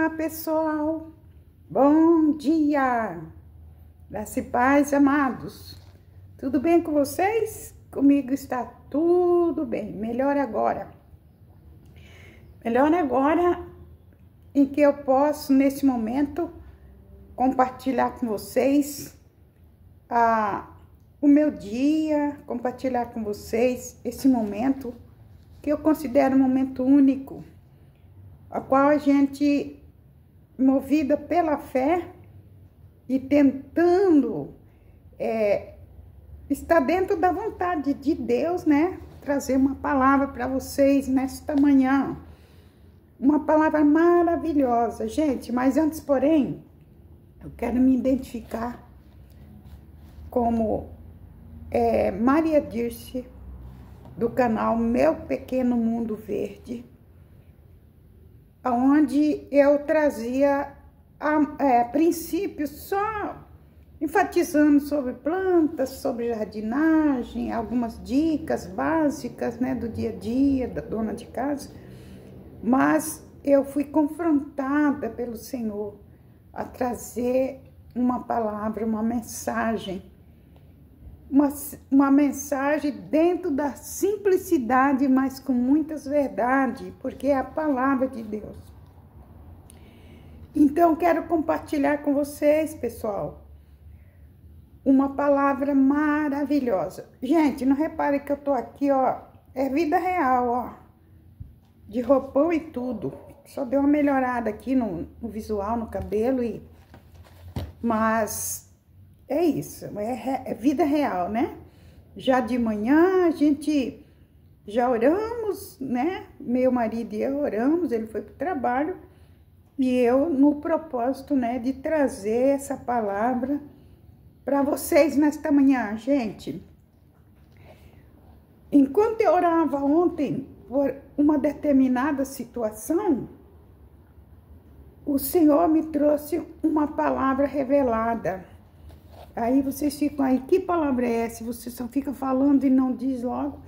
Olá, pessoal. Bom dia. Graça e paz, amados. Tudo bem com vocês? Comigo está tudo bem. Melhor agora. Melhor agora em que eu posso, nesse momento, compartilhar com vocês o meu dia, compartilhar com vocês esse momento que eu considero um momento único, a qual a gente, movida pela fé e tentando estar dentro da vontade de Deus, né? Trazer uma palavra para vocês nesta manhã. Uma palavra maravilhosa, gente. Mas antes, porém, eu quero me identificar como Maria Dirce, do canal Meu Pequeno Mundo Verde, onde eu trazia princípios só enfatizando sobre plantas, sobre jardinagem, algumas dicas básicas, né, do dia a dia da dona de casa. Mas eu fui confrontada pelo Senhor a trazer uma palavra, uma mensagem, uma mensagem dentro da simplicidade, mas com muitas verdades, porque é a palavra de Deus. Então, quero compartilhar com vocês, pessoal, uma palavra maravilhosa. Gente, não repare que eu tô aqui, ó, é vida real, ó, de roupão e tudo. Só deu uma melhorada aqui no visual, no cabelo, mas é isso, é vida real, né? Já de manhã a gente já oramos, né? Meu marido e eu oramos, ele foi para o trabalho e eu no propósito, né, de trazer essa palavra para vocês nesta manhã, gente. Enquanto eu orava ontem por uma determinada situação, o Senhor me trouxe uma palavra revelada. Aí vocês ficam aí, que palavra é essa? Você só fica falando e não diz logo.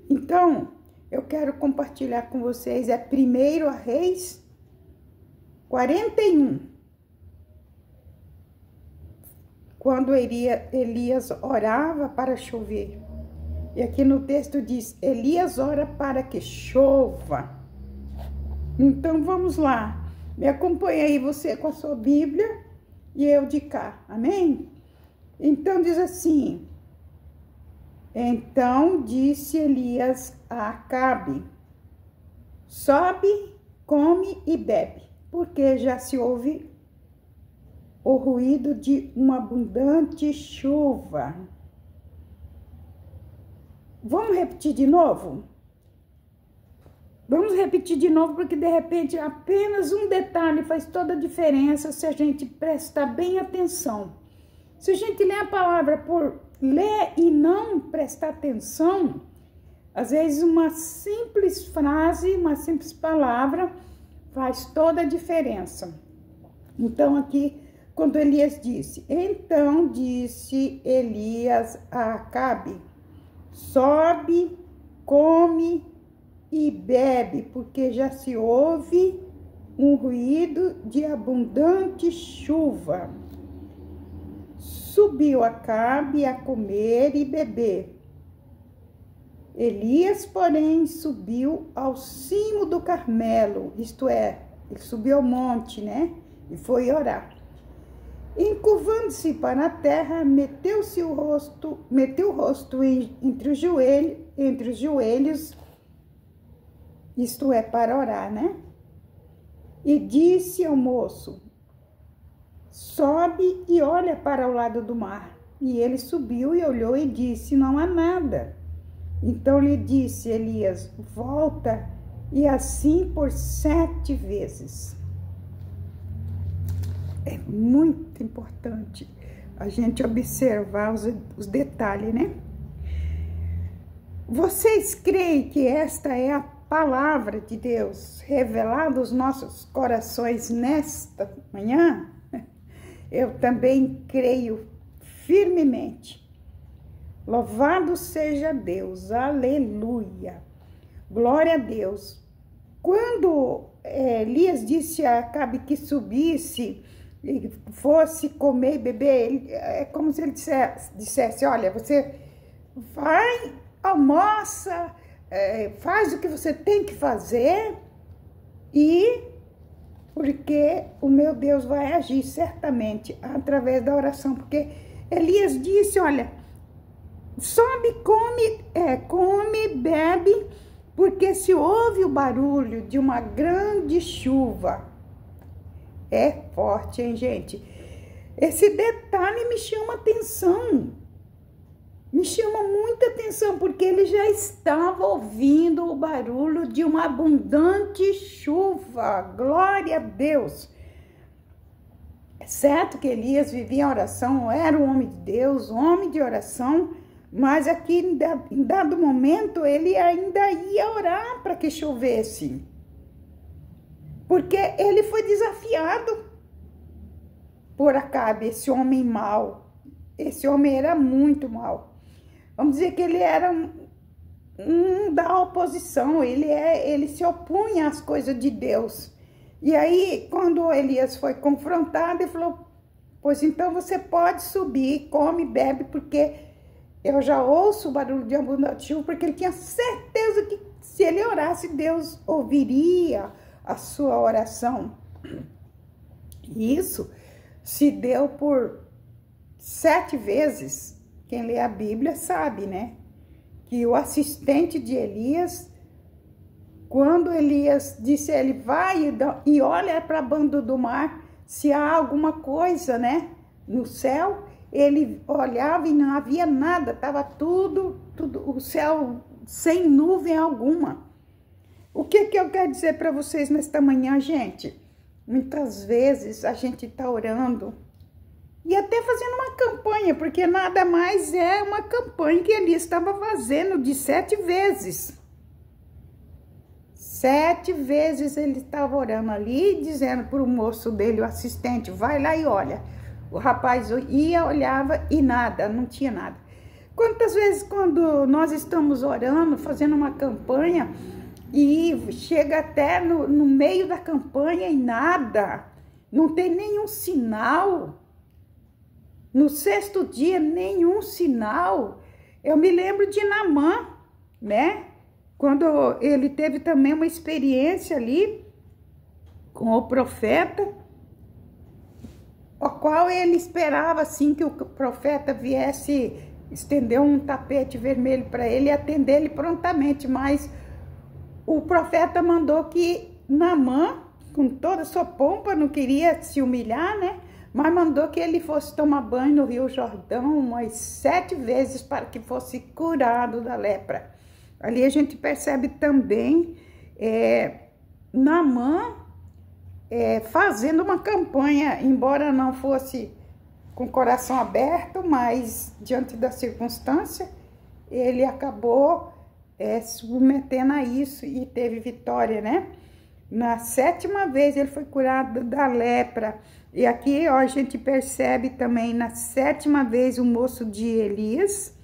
Então, eu quero compartilhar com vocês, 1 Reis 41. Quando Elias orava para chover. E aqui no texto diz, Elias ora para que chova. Então, vamos lá. Me acompanha aí você com a sua Bíblia e eu de cá. Amém? Então, diz assim, então disse Elias a Acabe, sobe, come e bebe, porque já se ouve o ruído de uma abundante chuva. Vamos repetir de novo? Vamos repetir de novo, porque de repente apenas um detalhe faz toda a diferença se a gente prestar bem atenção. Se a gente lê a palavra por ler e não prestar atenção, às vezes uma simples frase, uma simples palavra faz toda a diferença. Então aqui, quando Elias disse, então disse Elias a Acabe, sobe, come e bebe, porque já se ouve um ruído de abundante chuva. Subiu Acabe a comer e beber. Elias, porém, subiu ao cimo do Carmelo, isto é, ele subiu ao monte, né? E foi orar. Encurvando-se para a terra, meteu o rosto entre os joelhos, isto é, para orar, né? E disse ao moço, sobe e olha para o lado do mar. E ele subiu e olhou e disse, não há nada. Então lhe disse Elias, volta, e assim por 7 vezes. É muito importante a gente observar os detalhes, né? Vocês creem que esta é a palavra de Deus revelada aos nossos corações nesta manhã? Eu também creio firmemente. Louvado seja Deus, aleluia, glória a Deus. Quando Elias disse a Acabe que subisse e fosse comer e beber. É como se ele dissesse, olha, você vai, almoça, faz o que você tem que fazer, e porque o meu Deus vai agir certamente através da oração. Porque Elias disse, olha, sobe, come, bebe, porque se ouve o barulho de uma grande chuva. É forte, hein, gente? Esse detalhe me chama atenção. Me chama muita atenção, porque ele já estava ouvindo o barulho de uma abundante chuva. Glória a Deus. É certo que Elias vivia em oração, era um homem de Deus, um homem de oração, mas aqui em dado momento ele ainda ia orar para que chovesse. Porque ele foi desafiado por Acabe, esse homem mau. Esse homem era muito mau. Vamos dizer que ele era um da oposição, ele se opunha às coisas de Deus. E aí, quando Elias foi confrontado, ele falou, pois então você pode subir, come, bebe, porque eu já ouço o barulho de abundante chuva, porque ele tinha certeza que se ele orasse, Deus ouviria a sua oração. Isso se deu por 7 vezes. Quem lê a Bíblia sabe, né? Que o assistente de Elias, quando Elias disse a ele, vai e olha para a banda do mar, se há alguma coisa, né, no céu, ele olhava e não havia nada, estava tudo, o céu sem nuvem alguma. O que eu quero dizer para vocês nesta manhã, gente? Muitas vezes a gente está orando e até fazendo uma campanha, porque nada mais é uma campanha que Elias estava fazendo de 7 vezes. 7 vezes ele estava orando ali, dizendo para o moço dele, o assistente, vai lá e olha. O rapaz ia, olhava e nada, não tinha nada. Quantas vezes quando nós estamos orando, fazendo uma campanha, e chega até no meio da campanha e nada, não tem nenhum sinal. No 6º dia, nenhum sinal. Eu me lembro de Naamã, né? Quando ele teve também uma experiência ali com o profeta, o qual ele esperava assim que o profeta viesse estender um tapete vermelho para ele e atender ele prontamente, mas o profeta mandou que Naamã, com toda a sua pompa, não queria se humilhar, né? Mas mandou que ele fosse tomar banho no Rio Jordão umas 7 vezes para que fosse curado da lepra. Ali a gente percebe também Naamã fazendo uma campanha, embora não fosse com o coração aberto, mas diante da circunstância, ele acabou submetendo a isso e teve vitória, né? Na 7ª vez ele foi curado da lepra. E aqui, ó, a gente percebe também, na 7ª vez, o moço de Elias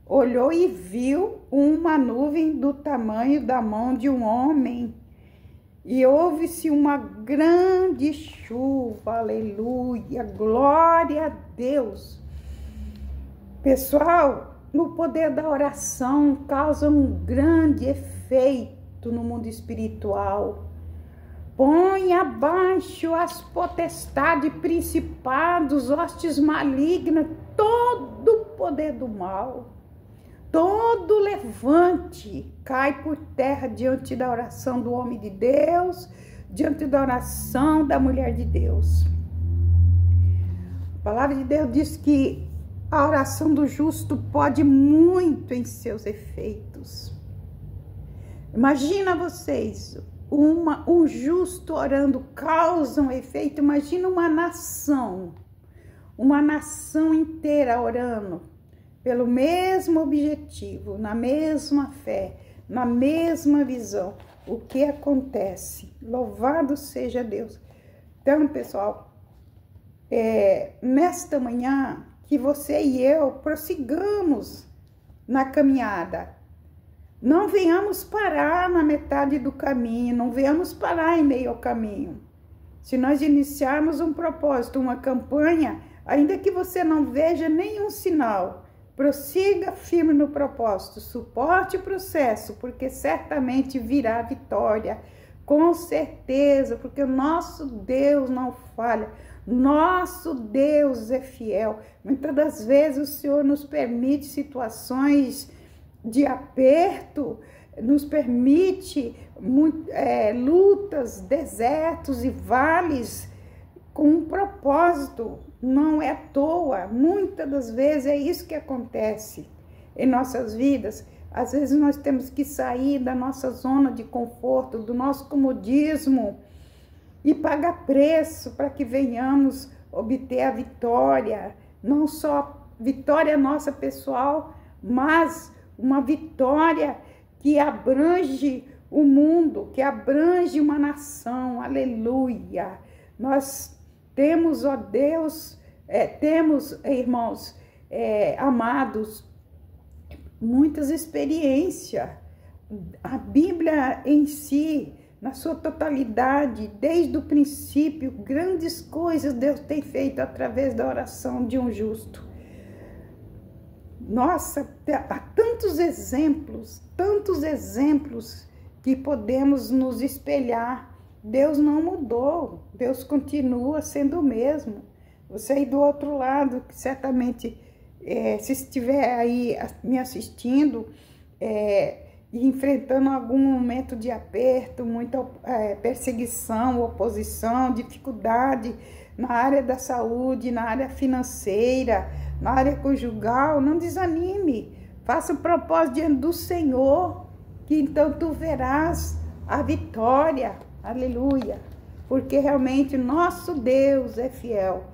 olhou e viu uma nuvem do tamanho da mão de um homem. E houve-se uma grande chuva, aleluia, glória a Deus. Pessoal, o poder da oração causa um grande efeito no mundo espiritual. Põe abaixo as potestades, principados, hostes malignas, todo o poder do mal. Todo levante cai por terra diante da oração do homem de Deus, diante da oração da mulher de Deus. A palavra de Deus diz que a oração do justo pode muito em seus efeitos. Imagina vocês, um justo orando causa um efeito. Imagina uma nação inteira orando pelo mesmo objetivo, na mesma fé, na mesma visão. O que acontece? Louvado seja Deus. Então, pessoal, nesta manhã, que você e eu prossigamos na caminhada. Não venhamos parar na metade do caminho, não venhamos parar em meio ao caminho. Se nós iniciarmos um propósito, uma campanha, ainda que você não veja nenhum sinal, prossiga firme no propósito, suporte o processo, porque certamente virá vitória, com certeza, porque o nosso Deus não falha, nosso Deus é fiel. Muitas das vezes o Senhor nos permite situações de aperto, nos permite lutas, desertos e vales com um propósito, não é à toa. Muitas das vezes é isso que acontece em nossas vidas. Às vezes nós temos que sair da nossa zona de conforto, do nosso comodismo e pagar preço para que venhamos obter a vitória, não só vitória nossa pessoal, mas uma vitória que abrange o mundo, que abrange uma nação. Aleluia! Nós temos, ó Deus, temos, irmãos, amados, muitas experiências. A Bíblia em si, na sua totalidade, desde o princípio, grandes coisas Deus tem feito através da oração de um justo. Nossa, há tantos exemplos que podemos nos espelhar. Deus não mudou, Deus continua sendo o mesmo. Você aí do outro lado, que certamente, se estiver aí me assistindo e enfrentando algum momento de aperto, muita perseguição, oposição, dificuldade na área da saúde, na área financeira, na área conjugal, não desanime. Faça o propósito diante do Senhor, que então tu verás a vitória. Aleluia. Porque realmente nosso Deus é fiel.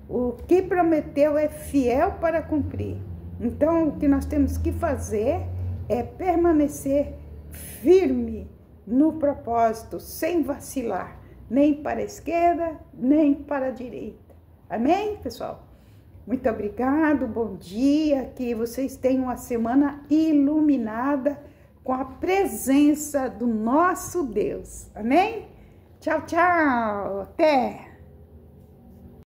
O que prometeu é fiel para cumprir. Então, o que nós temos que fazer é permanecer firme no propósito, sem vacilar, nem para a esquerda, nem para a direita. Amém, pessoal? Muito obrigado, bom dia, que vocês tenham uma semana iluminada com a presença do nosso Deus. Amém? Tchau, tchau, até!